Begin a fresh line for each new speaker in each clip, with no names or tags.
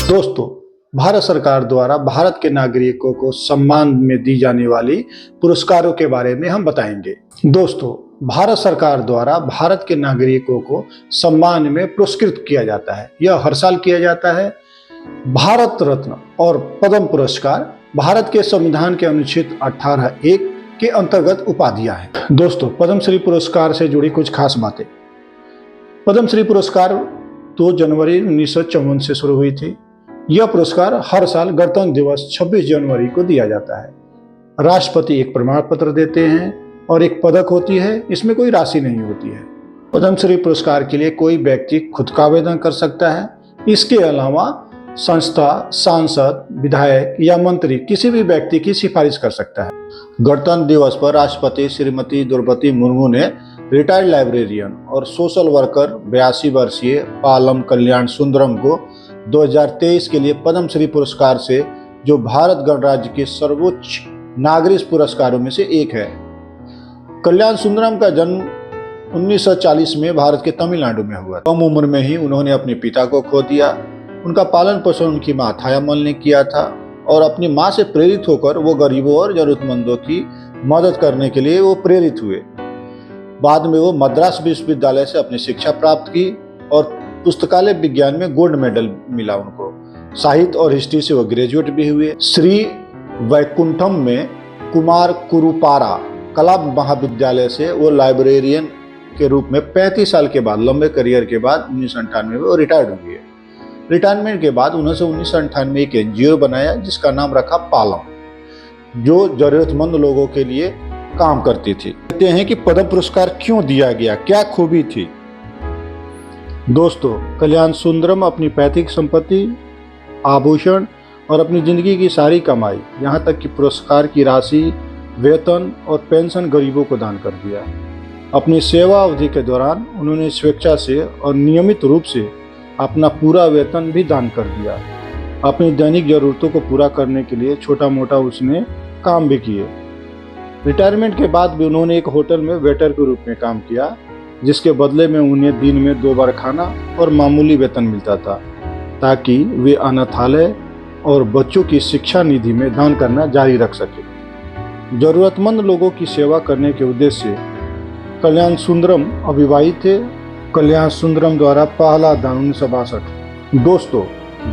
दोस्तों, भारत सरकार द्वारा भारत के नागरिकों को सम्मान में दी जाने वाली पुरस्कारों के बारे में हम बताएंगे। दोस्तों, भारत सरकार द्वारा भारत के नागरिकों को सम्मान में पुरस्कृत किया जाता है। यह हर साल किया जाता है। भारत रत्न और पद्म पुरस्कार भारत के संविधान के अनुच्छेद 18(1) के अंतर्गत उपाधियां हैं। दोस्तों, पद्मश्री पुरस्कार से जुड़ी कुछ खास बातें। पद्मश्री पुरस्कार 2 जनवरी 1954 से शुरू हुई थी। यह पुरस्कार हर साल गणतंत्र दिवस 26 जनवरी को दिया जाता है। राष्ट्रपति एक प्रमाण पत्र देते हैं और एक पदक होती है। इसमें कोई राशि नहीं होती है। पद्मश्री पुरस्कार के लिए कोई व्यक्ति खुद का आवेदन कर सकता है। इसके अलावा संस्था, सांसद, विधायक या मंत्री किसी भी व्यक्ति की सिफारिश कर सकता है। गणतंत्र दिवस पर राष्ट्रपति श्रीमती द्रौपदी मुर्मू ने रिटायर्ड लाइब्रेरियन और सोशल वर्कर 82 वर्षीय पालम कल्याण सुंदरम को 2023 के लिए पद्मश्री पुरस्कार से, जो भारत गणराज्य के सर्वोच्च नागरिक पुरस्कारों में से एक है। कल्याण सुंदरम का जन्म 1940 में भारत के तमिलनाडु में हुआ। कम उम्र में ही उन्होंने अपने पिता को खो दिया। उनका पालन पोषण उनकी मां थायामल ने किया था और अपनी मां से प्रेरित होकर वो गरीबों और जरूरतमंदों की मदद करने के लिए वो प्रेरित हुए। बाद में वो मद्रास विश्वविद्यालय से अपनी शिक्षा प्राप्त की और पुस्तकालय विज्ञान में गोल्ड मेडल मिला उनको। साहित्य और हिस्ट्री से वो ग्रेजुएट भी हुए। श्री वैकुंठम में कुमार कुरुपारा कला महाविद्यालय से वो लाइब्रेरियन के रूप में 35 साल के बाद, लंबे करियर के बाद 1998 में वो रिटायर्ड हुए। रिटायरमेंट के बाद उन्होंने 1998 में एक NGO बनाया जिसका नाम रखा पालम, जो जरूरतमंद लोगों के लिए काम करती थी। कहते हैं कि पद्म पुरस्कार क्यों दिया गया, क्या खूबी थी। दोस्तों, कल्याण सुंदरम अपनी पैतृक संपत्ति, आभूषण और अपनी जिंदगी की सारी कमाई, यहाँ तक कि पुरस्कार की राशि, वेतन और पेंशन गरीबों को दान कर दिया। अपनी सेवा अवधि के दौरान उन्होंने स्वेच्छा से और नियमित रूप से अपना पूरा वेतन भी दान कर दिया। अपनी दैनिक जरूरतों को पूरा करने के लिए छोटा मोटा उसने काम भी किए। रिटायरमेंट के बाद भी उन्होंने एक होटल में वेटर के रूप में काम किया, जिसके बदले में उन्हें दिन में 2 बार खाना और मामूली वेतन मिलता था, ताकि वे अनाथालय और बच्चों की शिक्षा निधि में दान करना जारी रख सके। जरूरतमंद लोगों की सेवा करने के उद्देश्य से कल्याण सुंदरम अविवाहित थे। कल्याण सुंदरम द्वारा पहला दान 1962। दोस्तों,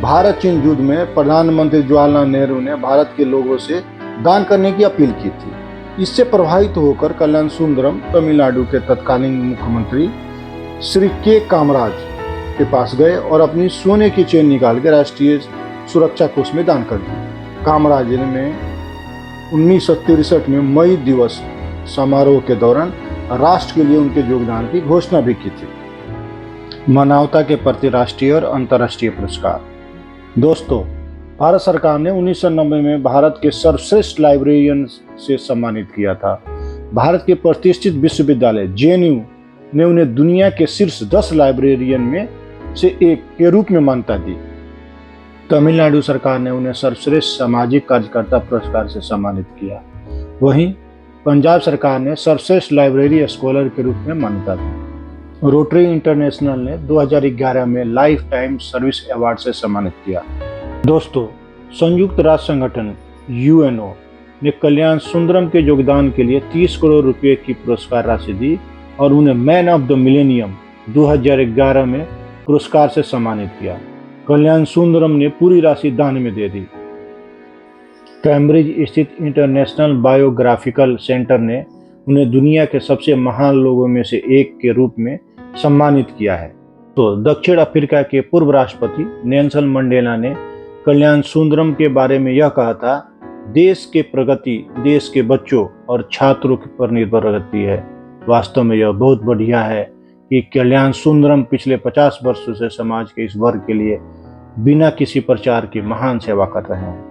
भारत चीन युद्ध में प्रधानमंत्री जवाहरलाल नेहरू ने भारत के लोगों से दान करने की अपील की थी। इससे प्रभावित होकर कल्याण सुंदरम तमिलनाडु के तत्कालीन मुख्यमंत्री श्री के कामराज के पास गए और अपनी सोने की चेन निकाल के राष्ट्रीय सुरक्षा कोष में दान कर दी। कामराज ने 1963 में मई दिवस समारोह के दौरान राष्ट्र के लिए उनके योगदान की घोषणा भी की थी। मानवता के प्रति राष्ट्रीय और अंतर्राष्ट्रीय पुरस्कार। दोस्तों, भारत सरकार ने 1990 में भारत के सर्वश्रेष्ठ लाइब्रेरियन से सम्मानित किया था। भारत के प्रतिष्ठित विश्वविद्यालय JNU ने उन्हें दुनिया के शीर्ष 10 लाइब्रेरियन में से एक के रूप में मान्यता दी। तमिलनाडु सरकार ने उन्हें सर्वश्रेष्ठ सामाजिक कार्यकर्ता पुरस्कार से सम्मानित किया। वहीं पंजाब सरकार ने सर्वश्रेष्ठ लाइब्रेरी स्कॉलर के रूप में मान्यता दी। रोटरी इंटरनेशनल ने 2011 में लाइफ टाइम सर्विस अवार्ड से सम्मानित किया। दोस्तों, संयुक्त राष्ट्र संगठन UNO ने कल्याण सुंदरम के योगदान के लिए 30 करोड़ रुपए की पुरस्कार राशि दी और उन्हें मैन ऑफ द मिलेनियम 2011 में पुरस्कार से सम्मानित किया। कल्याण सुंदरम ने पूरी राशि दान में दे दी। कैम्ब्रिज स्थित इंटरनेशनल बायोग्राफिकल सेंटर ने उन्हें दुनिया के सबसे महान लोगों में से एक के रूप में सम्मानित किया है। तो दक्षिण अफ्रीका के पूर्व राष्ट्रपति नेल्सन मंडेला ने कल्याण सुंदरम के बारे में यह कहा था, देश के प्रगति देश के बच्चों और छात्रों पर निर्भर करती है। वास्तव में यह बहुत बढ़िया है कि कल्याण सुंदरम पिछले 50 वर्षों से समाज के इस वर्ग के लिए बिना किसी प्रचार की महान सेवा कर रहे हैं।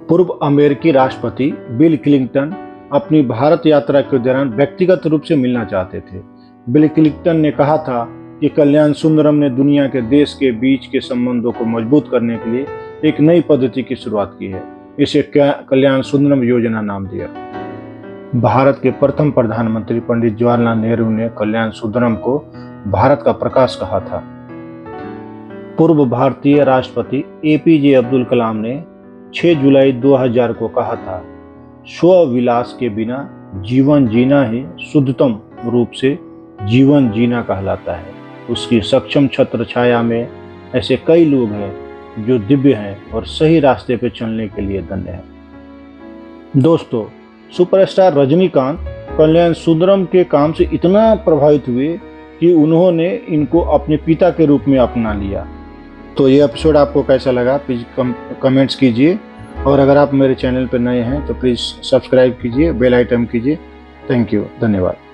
पूर्व अमेरिकी राष्ट्रपति बिल क्लिंटन अपनी भारत यात्रा के दौरान व्यक्तिगत रूप से मिलना चाहते थे। बिल क्लिंटन ने कहा था कि कल्याण सुंदरम ने दुनिया के देश के बीच के संबंधों को मजबूत करने के लिए एक नई पद्धति की शुरुआत की है। इसे कल्याण सुंदरम योजना नाम दिया। भारत के प्रथम प्रधानमंत्री पंडित जवाहरलाल नेहरू ने कल्याण सुंदरम को भारत का प्रकाश कहा था। पूर्व भारतीय राष्ट्रपति एपीजे अब्दुल कलाम ने 6 जुलाई 2000 को कहा था, स्व विलास के बिना जीवन जीना ही शुद्धतम रूप से जीवन जीना कहलाता है। उसकी सक्षम छत्र छाया में ऐसे कई लोग हैं जो दिव्य हैं और सही रास्ते पर चलने के लिए धन्य हैं। दोस्तों, सुपरस्टार रजनीकांत कल्याण सुंदरम के काम से इतना प्रभावित हुए कि उन्होंने इनको अपने पिता के रूप में अपना लिया। तो ये एपिसोड आपको कैसा लगा प्लीज़ कमेंट्स कीजिए, और अगर आप मेरे चैनल पर नए हैं तो प्लीज़ सब्सक्राइब कीजिए, बेल आइटम कीजिए। थैंक यू, धन्यवाद।